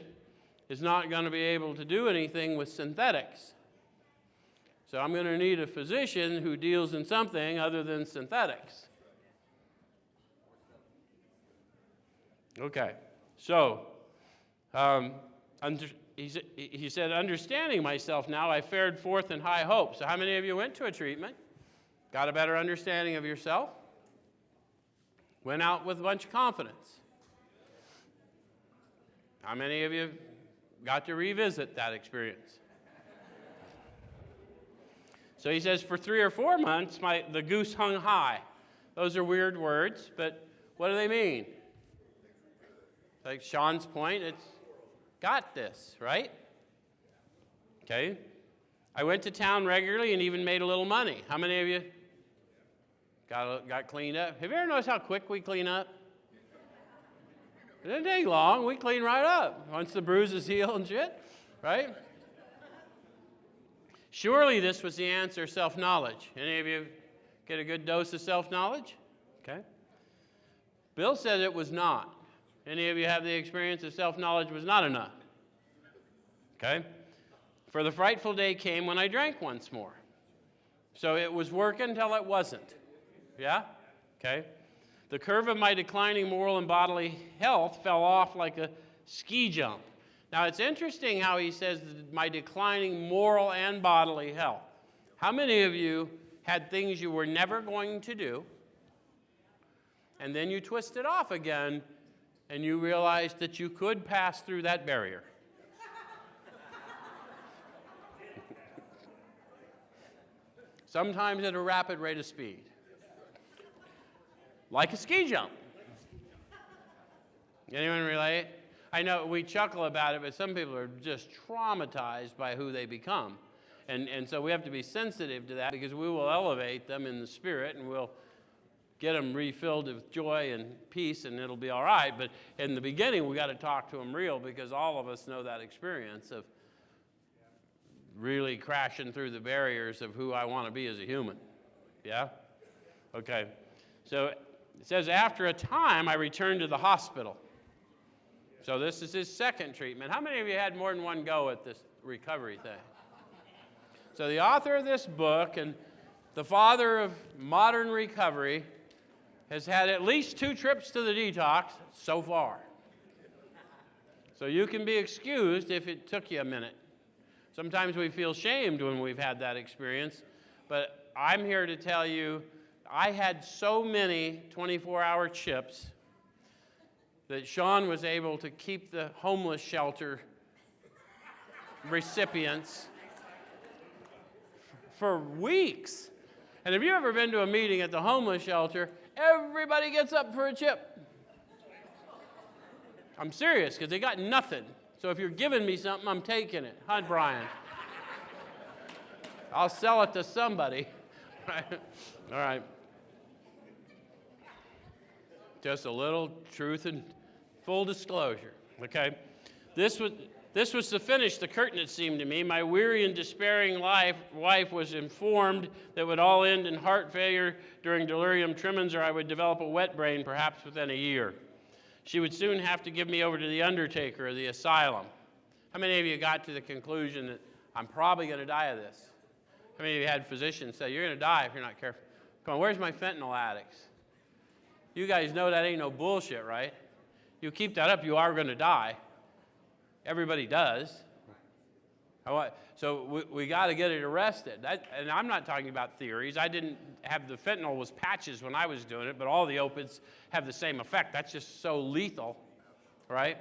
is not going to be able to do anything with synthetics. So I'm going to need a physician who deals in something other than synthetics. Okay. So he said, understanding myself now, I fared forth in high hope. So how many of you went to a treatment, got a better understanding of yourself, went out with a bunch of confidence? How many of you got to revisit that experience? So he says, for 3 or 4 months, the goose hung high. Those are weird words, but what do they mean? Like Sean's point, it's got this, right? Okay. I went to town regularly and even made a little money. How many of you got cleaned up? Have you ever noticed how quick we clean up? It didn't take long. We clean right up once the bruises heal and shit, right? Surely this was the answer, self-knowledge. Any of you get a good dose of self-knowledge? Okay. Bill said it was not. Any of you have the experience that self-knowledge was not enough? Okay. For the frightful day came when I drank once more. So it was working until it wasn't. Yeah? Okay. The curve of my declining moral and bodily health fell off like a ski jump. Now, it's interesting how he says my declining moral and bodily health. How many of you had things you were never going to do, and then you twisted off again, and you realized that you could pass through that barrier? Sometimes at a rapid rate of speed. Like a ski jump. Anyone relate? I know we chuckle about it, but some people are just traumatized by who they become. And so we have to be sensitive to that, because we will elevate them in the spirit and we'll get them refilled with joy and peace, and it'll be all right. But in the beginning, we got to talk to them real, because all of us know that experience of really crashing through the barriers of who I want to be as a human. Yeah? Okay. So it says, after a time, I returned to the hospital. So this is his second treatment. How many of you had more than one go at this recovery thing? So the author of this book and the father of modern recovery has had at least 2 trips to the detox so far. So you can be excused if it took you a minute. Sometimes we feel shamed when we've had that experience, but I'm here to tell you, I had so many 24-hour chips that Sean was able to keep the homeless shelter recipients for weeks. And have you ever been to a meeting at the homeless shelter? Everybody gets up for a chip. I'm serious, because they got nothing. So if you're giving me something, I'm taking it. Hi, Brian. I'll sell it to somebody. All right. Just a little truth and full disclosure, okay? This was to finish the curtain, it seemed to me. My weary and despairing wife was informed that it would all end in heart failure during delirium tremens, or I would develop a wet brain perhaps within a year. She would soon have to give me over to the undertaker or the asylum. How many of you got to the conclusion that I'm probably going to die of this? How many of you had physicians say, you're going to die if you're not careful? Come on, where's my fentanyl addicts? You guys know that ain't no bullshit, right? You keep that up, you are going to die. Everybody does. So we got to get it arrested. And I'm not talking about theories. I didn't have the fentanyl was patches when I was doing it, but all the opiates have the same effect. That's just so lethal, right?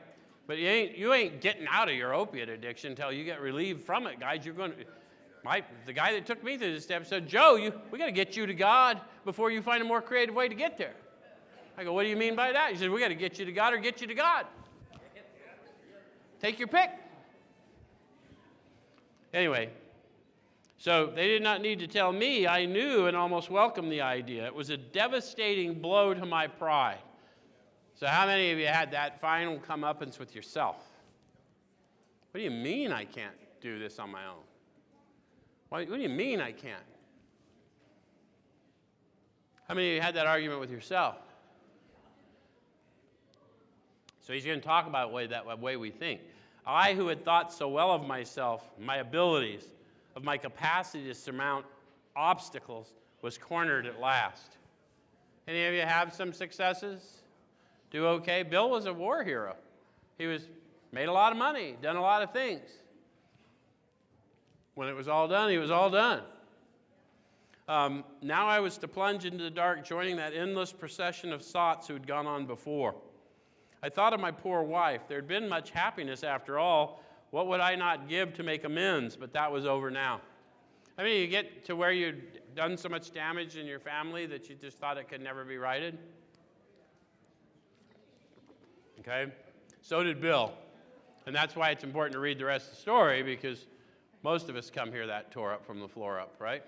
But you ain't getting out of your opiate addiction until you get relieved from it, guys. The guy that took me through this step said, Joe, we got to get you to God before you find a more creative way to get there. I go, what do you mean by that? He said, we got to get you to God or get you to God. Take your pick. Anyway, so they did not need to tell me. I knew and almost welcomed the idea. It was a devastating blow to my pride. So how many of you had that final comeuppance with yourself? What do you mean I can't do this on my own? What do you mean I can't? How many of you had that argument with yourself? So he's going to talk about that way we think. I, who had thought so well of myself, my abilities, of my capacity to surmount obstacles, was cornered at last. Any of you have some successes? Do okay? Bill was a war hero. He made a lot of money, done a lot of things. When it was all done, he was all done. Now I was to plunge into the dark, joining that endless procession of sots who had gone on before. I thought of my poor wife. There had been much happiness after all. What would I not give to make amends? But that was over now. I mean, you get to where you'd done so much damage in your family that you just thought it could never be righted. Okay? So did Bill. And that's why it's important to read the rest of the story, because most of us come here that tore up from the floor up, right?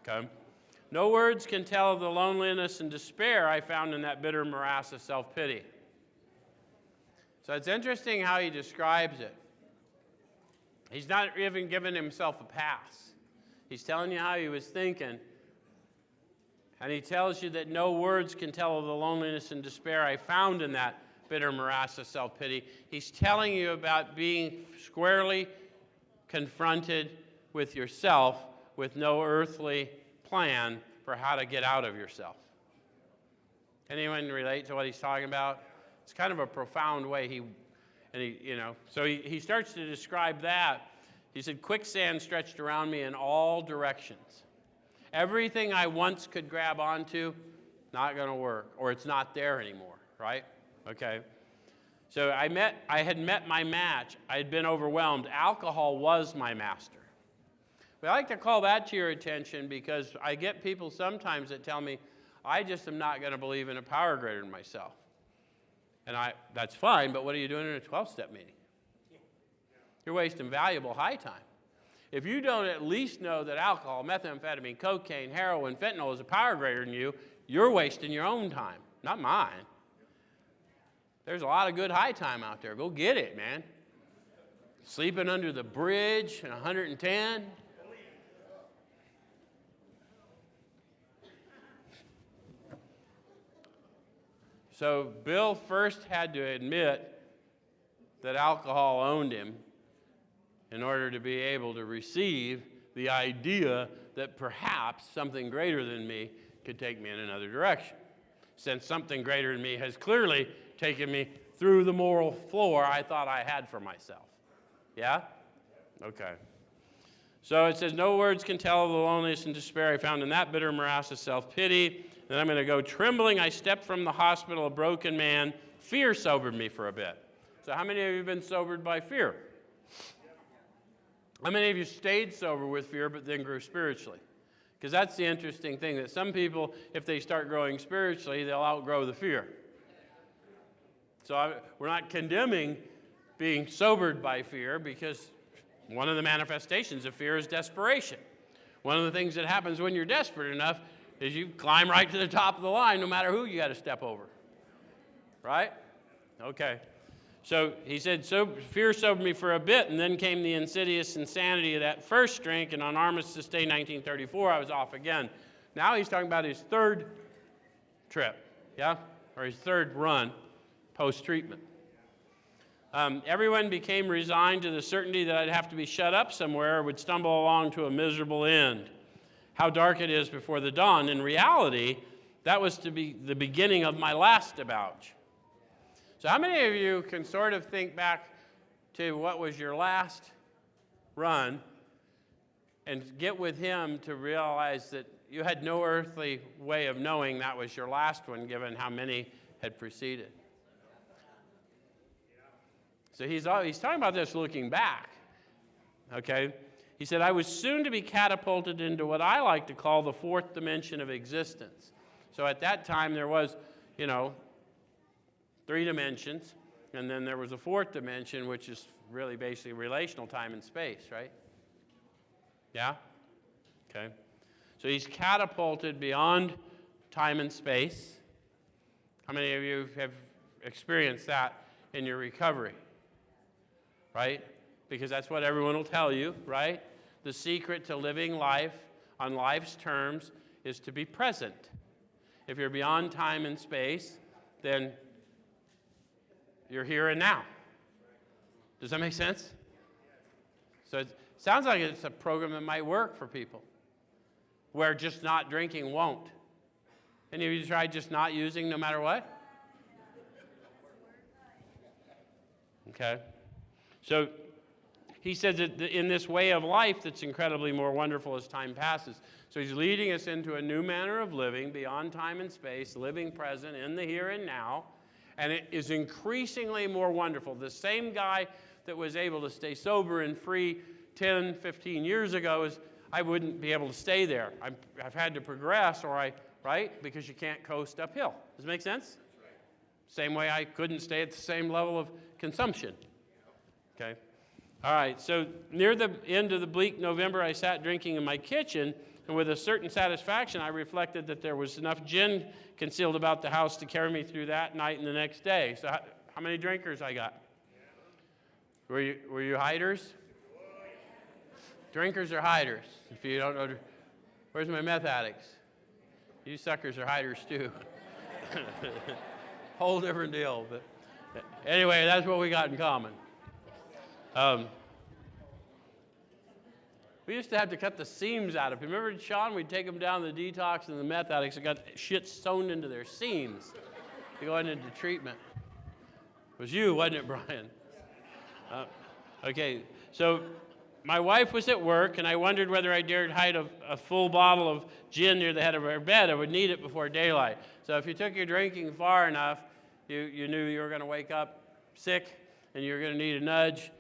Okay? No words can tell of the loneliness and despair I found in that bitter morass of self-pity. So it's interesting how he describes it. He's not even giving himself a pass. He's telling you how he was thinking. And he tells you that no words can tell of the loneliness and despair I found in that bitter morass of self-pity. He's telling you about being squarely confronted with yourself with no earthly plan for how to get out of yourself. Anyone relate to what he's talking about? It's kind of a profound way he starts to describe that. He said, quicksand stretched around me in all directions. Everything I once could grab onto, not going to work, or it's not there anymore, right? Okay. So I had met my match. I had been overwhelmed. Alcohol was my master. But I like to call that to your attention because I get people sometimes that tell me, I just am not going to believe in a power greater than myself. And that's fine, but what are you doing in a 12-step meeting? You're wasting valuable high time. If you don't at least know that alcohol, methamphetamine, cocaine, heroin, fentanyl is a power greater than you, you're wasting your own time, not mine. There's a lot of good high time out there. Go get it, man. Sleeping under the bridge at 110. So Bill first had to admit that alcohol owned him in order to be able to receive the idea that perhaps something greater than me could take me in another direction. Since something greater than me has clearly taken me through the moral floor I thought I had for myself. Yeah? Okay. So it says, no words can tell of the loneliness and despair I found in that bitter morass of self-pity. Then I'm going to go, trembling, I stepped from the hospital, a broken man. Fear sobered me for a bit. So how many of you have been sobered by fear? How many of you stayed sober with fear but then grew spiritually? Because that's the interesting thing, that some people, if they start growing spiritually, they'll outgrow the fear. So we're not condemning being sobered by fear, because one of the manifestations of fear is desperation. One of the things that happens when you're desperate enough is you climb right to the top of the line no matter who you got to step over. Right? Okay. So he said, fear sobered me for a bit, and then came the insidious insanity of that first drink, and on Armistice Day 1934, I was off again. Now he's talking about his third trip, yeah? Or his third run post-treatment. Everyone became resigned to the certainty that I'd have to be shut up somewhere or would stumble along to a miserable end. How dark it is before the dawn. In reality, that was to be the beginning of my last debauch. So how many of you can sort of think back to what was your last run and get with him to realize that you had no earthly way of knowing that was your last one, given how many had preceded? So he's talking about this looking back, okay? He said, I was soon to be catapulted into what I like to call the fourth dimension of existence. So at that time, there was, 3 dimensions, and then there was a fourth dimension, which is really basically relational time and space, right? Yeah? Okay. So he's catapulted beyond time and space. How many of you have experienced that in your recovery? Right? Because that's what everyone will tell you, right? The secret to living life on life's terms is to be present. If you're beyond time and space, then you're here and now. Does that make sense? So it sounds like it's a program that might work for people, where just not drinking won't. Any of you tried just not using no matter what? Okay. So he says that in this way of life that's incredibly more wonderful as time passes. So he's leading us into a new manner of living beyond time and space, living present in the here and now, and it is increasingly more wonderful. The same guy that was able to stay sober and free 10, 15 years ago, I wouldn't be able to stay there. I've had to progress, right? Because you can't coast uphill. Does it make sense? Same way I couldn't stay at the same level of consumption. Okay? All right, so near the end of the bleak November, I sat drinking in my kitchen, and with a certain satisfaction, I reflected that there was enough gin concealed about the house to carry me through that night and the next day. So how many drinkers I got? Were you hiders? Drinkers or hiders? If you don't know, where's my meth addicts? You suckers are hiders too. Whole different deal. But anyway, that's what we got in common. We used to have to cut the seams out of. Remember, Sean? We'd take them down to the detox, and the meth addicts got shit sewn into their seams going into treatment. It was you, wasn't it, Brian? Okay, so my wife was at work, and I wondered whether I dared hide a full bottle of gin near the head of her bed. I would need it before daylight. So if you took your drinking far enough, you knew you were going to wake up sick, and you were going to need a nudge.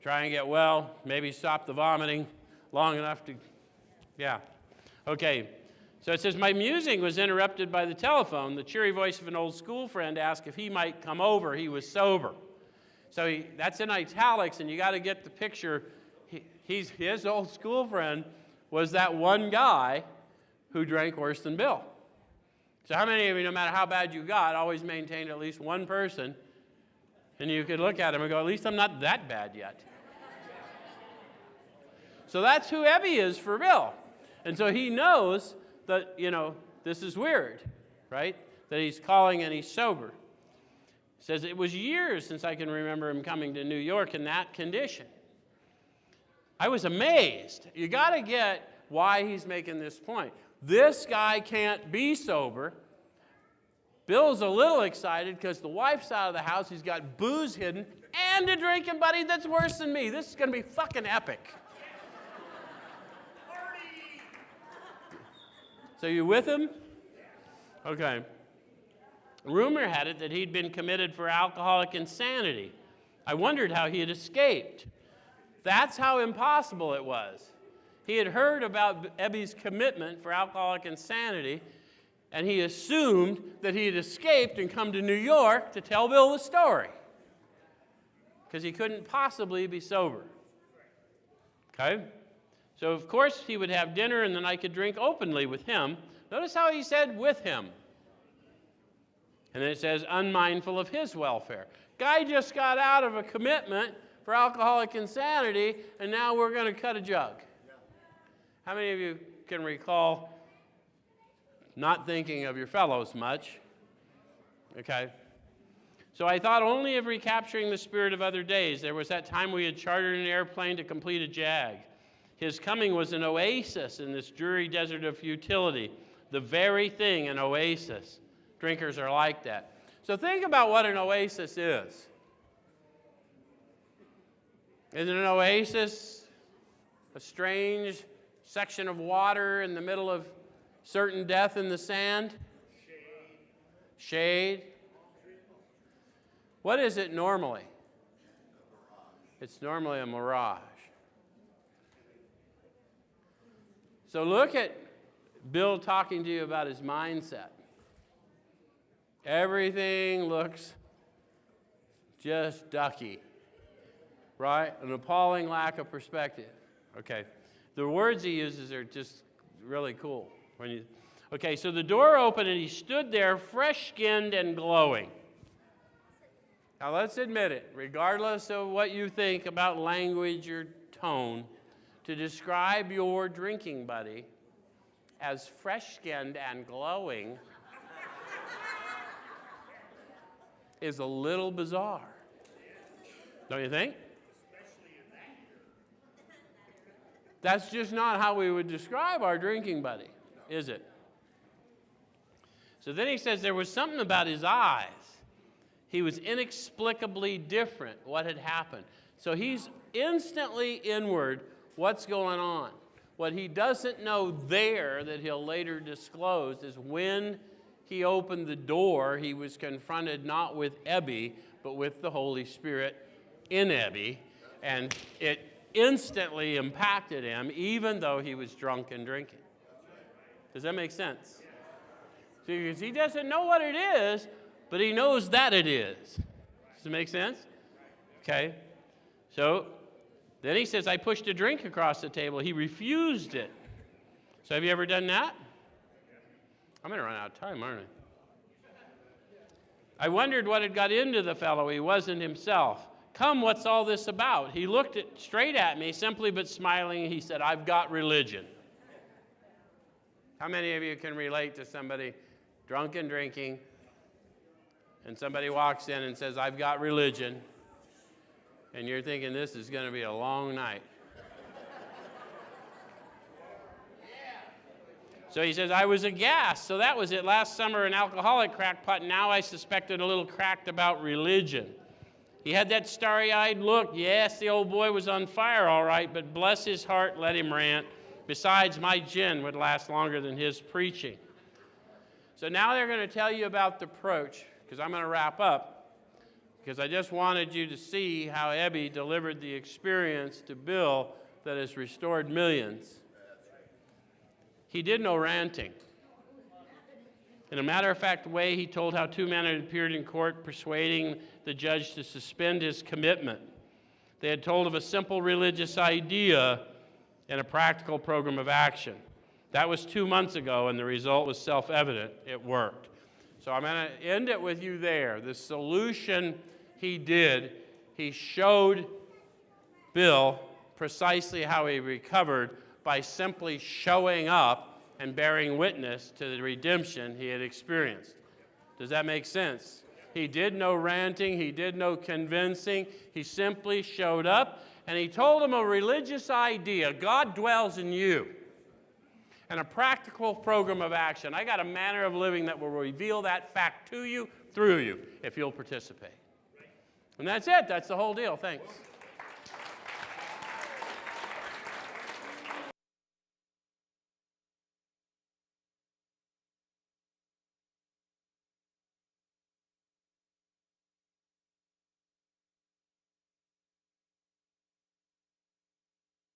Try and get well, maybe stop the vomiting long enough to, yeah. Okay, so it says, my musing was interrupted by the telephone. The cheery voice of an old school friend asked if he might come over. He was sober. So that's in italics, and you got to get the picture. His old school friend was that one guy who drank worse than Bill. So how many of you, no matter how bad you got, always maintained at least one person, and you could look at him and go, at least I'm not that bad yet. So that's who Ebby is for Bill. And so he knows that, this is weird, right? That he's calling and he's sober. He says, it was years since I can remember him coming to New York in that condition. I was amazed. You got to get why he's making this point. This guy can't be sober. Bill's a little excited because the wife's out of the house. He's got booze hidden and a drinking buddy that's worse than me. This is going to be fucking epic. So you with him? Okay. Rumor had it that he'd been committed for alcoholic insanity. I wondered how he had escaped. That's how impossible it was. He had heard about Ebby's commitment for alcoholic insanity, and he assumed that he had escaped and come to New York to tell Bill the story, because he couldn't possibly be sober. Okay? So, of course, he would have dinner, and then I could drink openly with him. Notice how he said with him. And then it says, unmindful of his welfare. Guy just got out of a commitment for alcoholic insanity, and now we're going to cut a jug. How many of you can recall not thinking of your fellows much? Okay. So I thought only of recapturing the spirit of other days. There was that time we had chartered an airplane to complete a jag. His coming was an oasis in this dreary desert of futility. The very thing, an oasis. Drinkers are like that. So think about what an oasis is. Isn't an oasis a strange section of water in the middle of certain death in the sand? Shade. What is it normally? It's normally a mirage. So look at Bill talking to you about his mindset. Everything looks just ducky, right? An appalling lack of perspective. Okay, the words he uses are just really cool. Okay, so the door opened and he stood there fresh-skinned and glowing. Now let's admit it, regardless of what you think about language or tone, to describe your drinking buddy as fresh-skinned and glowing is a little bizarre. Don't you think? That's just not how we would describe our drinking buddy, is it? So then he says there was something about his eyes. He was inexplicably different. What had happened? So he's instantly inward. What's going on? What he doesn't know there that he'll later disclose is when he opened the door, he was confronted not with Ebby, but with the Holy Spirit in Ebby, and it instantly impacted him, even though he was drunk and drinking. Does that make sense? Because he doesn't know what it is, but he knows that it is. Does it make sense? Okay. So then he says, I pushed a drink across the table. He refused it. So have you ever done that? I'm going to run out of time, aren't I? I wondered what had got into the fellow. He wasn't himself. Come, what's all this about? He looked straight at me, simply but smiling. He said, I've got religion. How many of you can relate to somebody drunk and drinking, and somebody walks in and says, I've got religion, and you're thinking this is going to be a long night? So he says, I was aghast. So that was it. Last summer, an alcoholic crackpot. Now I suspected a little cracked about religion. He had that starry-eyed look. Yes, the old boy was on fire, all right, but bless his heart, let him rant. Besides, my gin would last longer than his preaching. So now they're going to tell you about the approach, because I'm going to wrap up, because I just wanted you to see how Ebby delivered the experience to Bill that has restored millions. He did no ranting. In a matter-of-fact way, he told how two men had appeared in court persuading the judge to suspend his commitment. They had told of a simple religious idea and a practical program of action. That was 2 months ago, and the result was self-evident. It worked. So I'm going to end it with you there. The solution he did, he showed Bill precisely how he recovered by simply showing up and bearing witness to the redemption he had experienced. Does that make sense? He did no ranting, he did no convincing, he simply showed up and he told him a religious idea. God dwells in you. And a practical program of action. I got a manner of living that will reveal that fact to you, through you, if you'll participate. And that's it. That's the whole deal. Thanks.